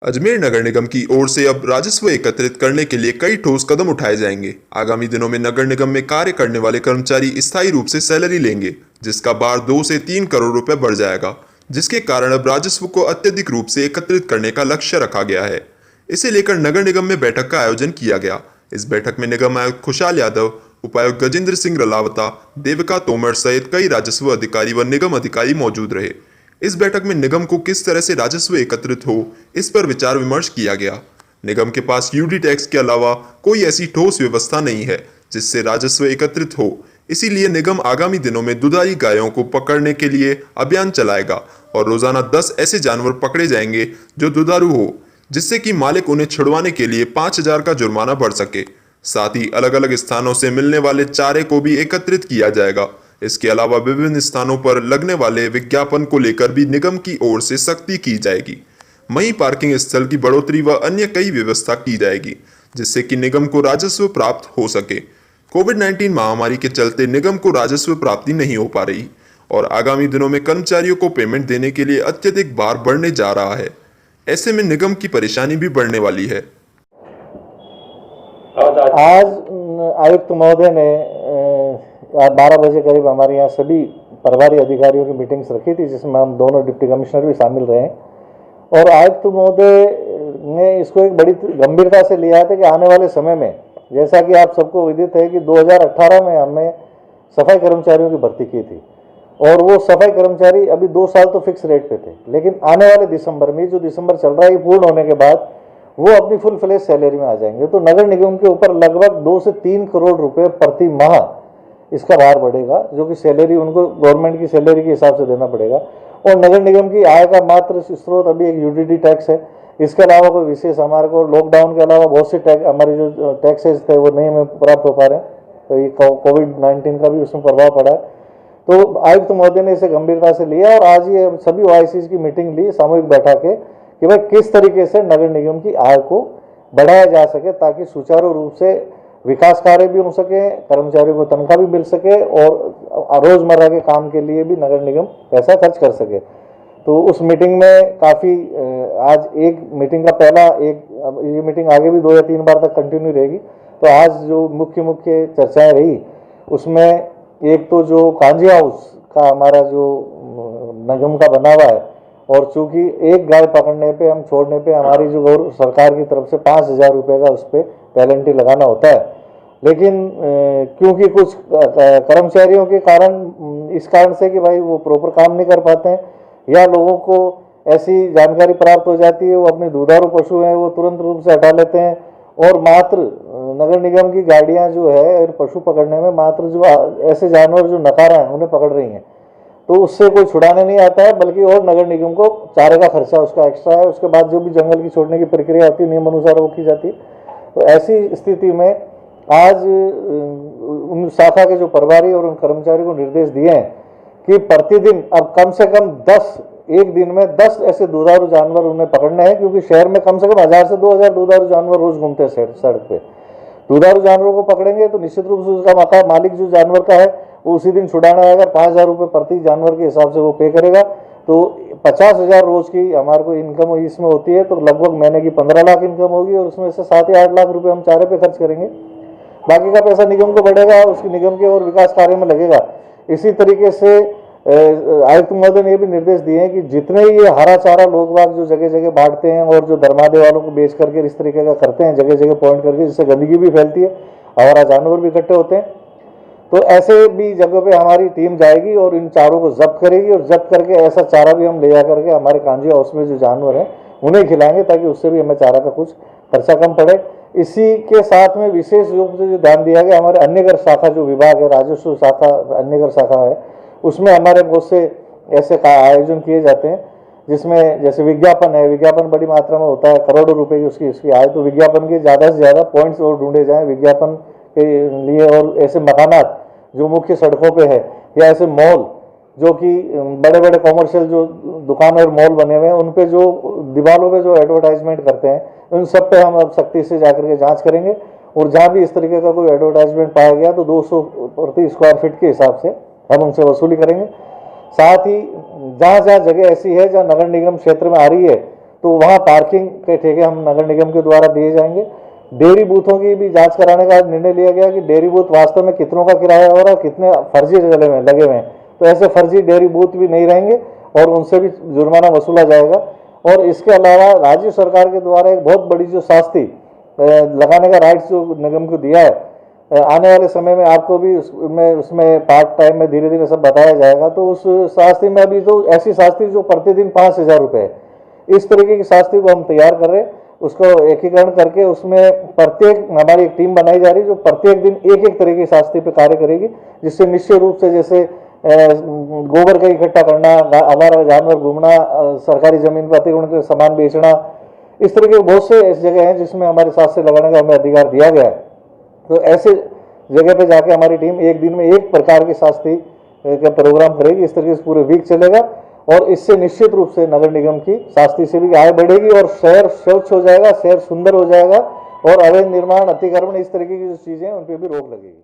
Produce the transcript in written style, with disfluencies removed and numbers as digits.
अजमेर नगर निगम की ओर से अब राजस्व एकत्रित करने के लिए कई ठोस कदम उठाए जाएंगे। आगामी दिनों में नगर निगम में कार्य करने वाले कर्मचारी स्थायी रूप से सैलरी लेंगे, जिसका भार 2 से 3 करोड़ रुपए बढ़ जाएगा, जिसके कारण अब राजस्व को अत्यधिक रूप से एकत्रित करने का लक्ष्य रखा गया है। इसे लेकर नगर निगम में बैठक का आयोजन किया गया। इस बैठक में निगम आयुक्त खुशहाल यादव, उपायुक्त गजेंद्र सिंह रलावता, देविका तोमर सहित कई राजस्व अधिकारी व निगम अधिकारी मौजूद रहे। इस बैठक में निगम को किस तरह से राजस्व एकत्रित हो, इस पर विचार विमर्श किया गया। निगम के पास यूडी टैक्स के अलावा कोई ऐसी ठोस व्यवस्था नहीं है जिससे राजस्व एकत्रित हो। इसीलिए निगम आगामी दिनों में दुधारी गायों को पकड़ने के लिए अभियान चलाएगा और रोजाना 10 ऐसे जानवर पकड़े जाएंगे जो दुधारू हो, जिससे कि मालिक उन्हें छुड़वाने के लिए 5,000 का जुर्माना भर सके। साथ ही अलग अलग स्थानों से मिलने वाले चारे को भी एकत्रित किया जाएगा। इसके अलावा विभिन्न स्थानों पर लगने वाले विज्ञापन को लेकर भी निगम की ओर से सख्ती की जाएगी। वहीं पार्किंग स्थल की बढ़ोतरी व अन्य कई व्यवस्था की जाएगी, जिससे कि निगम को राजस्व प्राप्त हो सके। कोविड-19 महामारी के चलते निगम को राजस्व प्राप्ति नहीं हो पा रही और आगामी दिनों में कर्मचारियों को पेमेंट देने के लिए अत्यधिक भार बढ़ने जा रहा है। ऐसे में निगम की परेशानी भी बढ़ने वाली है। आज आयुक्त महोदय ने 12 बजे करीब हमारे यहाँ सभी प्रभारी अधिकारियों की मीटिंग्स रखी थी, जिसमें हम दोनों डिप्टी कमिश्नर भी शामिल रहे और आयुक्त महोदय ने इसको एक बड़ी गंभीरता से लिया था कि आने वाले समय में, जैसा कि आप सबको विदित है कि 2018 में हमने सफाई कर्मचारियों की भर्ती की थी और वो सफाई कर्मचारी अभी 2 साल तो फिक्स रेट पे थे, लेकिन आने वाले दिसंबर में, जो दिसंबर चल रहा है, पूर्ण होने के बाद वो अपनी फुल फ्लेज सैलरी में आ जाएंगे। तो नगर निगम के ऊपर लगभग 2 से 3 करोड़ रुपए प्रति माह इसका भार बढ़ेगा, जो कि सैलरी उनको गवर्नमेंट की सैलरी के हिसाब से देना पड़ेगा। और नगर निगम की आय का मात्र स्रोत अभी एक यूटीडी टैक्स है। इसके अलावा कोई विशेष हमारे को लॉकडाउन के अलावा बहुत से टैक्स, हमारे जो टैक्सेस थे वो नहीं हमें प्राप्त हो पा रहे हैं, तो ये कोविड-19 का भी उसमें प्रभाव पड़ा है। तो आयुक्त महोदय ने इसे गंभीरता से लिया और आज ये सभी ओआईसीज की मीटिंग ली, सामूहिक बैठक के, कि भाई किस तरीके से नगर निगम की आय को बढ़ाया जा सके ताकि सुचारू रूप से विकास कार्य भी हो सके, कर्मचारियों को तनख्वाह भी मिल सके और रोजमर्रा के काम के लिए भी नगर निगम पैसा खर्च कर सके। तो उस मीटिंग में काफ़ी, आज एक मीटिंग का पहला एक, ये मीटिंग आगे भी 2 या 3 बार तक कंटिन्यू रहेगी। तो आज जो मुख्य चर्चाएं रही उसमें एक तो जो कांजी हाउस का हमारा जो निगम का बना हुआ है, और चूंकि एक गाय पकड़ने पे, हम छोड़ने पे हमारी जो सरकार की तरफ से 5,000 रुपये का उस पर पेनल्टी लगाना होता है, लेकिन क्योंकि कुछ कर्मचारियों के कारण, इस कारण से कि भाई वो प्रॉपर काम नहीं कर पाते हैं या लोगों को ऐसी जानकारी प्राप्त हो जाती है, वो अपने दुधारू पशु हैं वो तुरंत रूप से हटा लेते हैं और मात्र नगर निगम की गाड़ियां जो है पशु पकड़ने में मात्र जो ऐसे जानवर जो नकारा है उन्हें पकड़ रही हैं, तो उससे कोई छुड़ाने नहीं आता है, बल्कि और नगर निगम को चारे का खर्चा उसका एक्स्ट्रा है। उसके बाद जो भी जंगल की छोड़ने की प्रक्रिया होती है नियम अनुसार वो की जाती है। तो ऐसी स्थिति में आज उन शाखा के जो प्रभारी और उन कर्मचारी को निर्देश दिए हैं कि प्रतिदिन अब कम से कम 10, एक दिन में 10 ऐसे दुधारू जानवर उन्हें पकड़ने हैं, क्योंकि शहर में कम से कम 1000 से 2000 दुधारू जानवर रोज घूमते हैं सड़क पे। दुधारू जानवरों को पकड़ेंगे तो निश्चित रूप से उसका मालिक जो जानवर का है वो उसी दिन छुड़ाना है। अगर 5,000 रुपये प्रति जानवर के हिसाब से वो पे करेगा तो 50,000 रोज की हमारे को इनकम इसमें होती है, तो लगभग महीने की 15 लाख इनकम होगी और उसमें से 7 या 8 लाख रुपए हम चारे पे खर्च करेंगे। बाकी का पैसा निगम को बढ़ेगा, उसकी निगम के और विकास कार्य में लगेगा। इसी तरीके से आयुक्त महोदय ने ये भी निर्देश दिए हैं कि जितने ये हरा चारा लोग बाग जो जगह जगह बांटते हैं और जो धर्मादे वालों को बेच करके इस तरीके का करते हैं, जगह जगह पॉइंट करके, जिससे गंदगी भी फैलती है, हमारा जानवर भी इकट्ठे होते हैं, तो ऐसे भी जगह पे हमारी टीम जाएगी और इन चारों को जब्त करेगी और जब्त करके ऐसा चारा भी हम ले जा करके हमारे कांजी हाउस में जो जानवर हैं उन्हें खिलाएंगे, ताकि उससे भी हमें चारा का कुछ खर्चा कम पड़े। इसी के साथ में विशेष रूप से जो ध्यान दिया गया, हमारे अन्य कर शाखा जो विभाग है, राजस्व शाखा अन्य कर शाखा है, उसमें हमारे बहुत से ऐसे का आयोजन किए जाते हैं जिसमें जैसे विज्ञापन है, विज्ञापन बड़ी मात्रा में होता है, करोड़ों रुपए की उसकी आय, तो विज्ञापन के ज़्यादा से ज़्यादा पॉइंट्स और ढूंढे जाएं विज्ञापन के लिए। और ऐसे मकानात जो मुख्य सड़कों पे है या ऐसे मॉल जो कि बड़े बड़े कॉमर्शियल जो दुकान और मॉल बने हुए हैं, उन पे जो दीवारों पे जो एडवर्टाइजमेंट करते हैं, उन सब पे हम अब सख्ती से जाकर के जांच करेंगे और जहाँ भी इस तरीके का कोई एडवर्टाइजमेंट पाया गया तो 200 प्रति स्क्वायर फीट के हिसाब से हम उनसे वसूली करेंगे। साथ ही जहाँ जहाँ जगह ऐसी है जहाँ नगर निगम क्षेत्र में आ रही है, तो तो वहाँ पार्किंग के ठेके हम नगर निगम के द्वारा दिए जाएंगे। डेयरी बूथों की भी जांच कराने का निर्णय लिया गया कि डेयरी बूथ वास्तव में कितनों का किराया हो रहा है और कितने फर्जी लगे हुए हैं, तो ऐसे फर्जी डेयरी बूथ भी नहीं रहेंगे और उनसे भी जुर्माना वसूला जाएगा। और इसके अलावा राज्य सरकार के द्वारा एक बहुत बड़ी जो शास्ति लगाने का राइट्स जो निगम को दिया है, आने वाले समय में आपको भी उसमें पार्ट टाइम में धीरे धीरे सब बताया जाएगा। तो उस शास्त्री में अभी तो ऐसी शास्त्री जो प्रतिदिन 5,000 रुपये है, इस तरीके की शास्त्री को हम तैयार कर रहे हैं। उसको एकीकरण करके उसमें प्रत्येक हमारी एक टीम बनाई जा रही है जो प्रत्येक दिन एक एक तरह की शास्त्री पे कार्य करेगी, जिससे निश्चित रूप से जैसे गोबर का इकट्ठा करना, आवारा जानवर घूमना, सरकारी जमीन पर अतिक्रमण के सामान बेचना, इस तरह के बहुत से ऐसी जगह हैं जिसमें हमारे साथ से लगाने का हमें अधिकार दिया गया है। तो ऐसे जगह पे जाके हमारी टीम एक दिन में एक प्रकार की शास्त्री का प्रोग्राम करेगी। इस तरीके से पूरे वीक चलेगा और इससे निश्चित रूप से नगर निगम की शास्त्री से भी आय बढ़ेगी और शहर स्वच्छ हो जाएगा, शहर सुंदर हो जाएगा और अवैध निर्माण, अतिक्रमण, इस तरीके की जो चीजें हैं उन पर भी रोक लगेगी।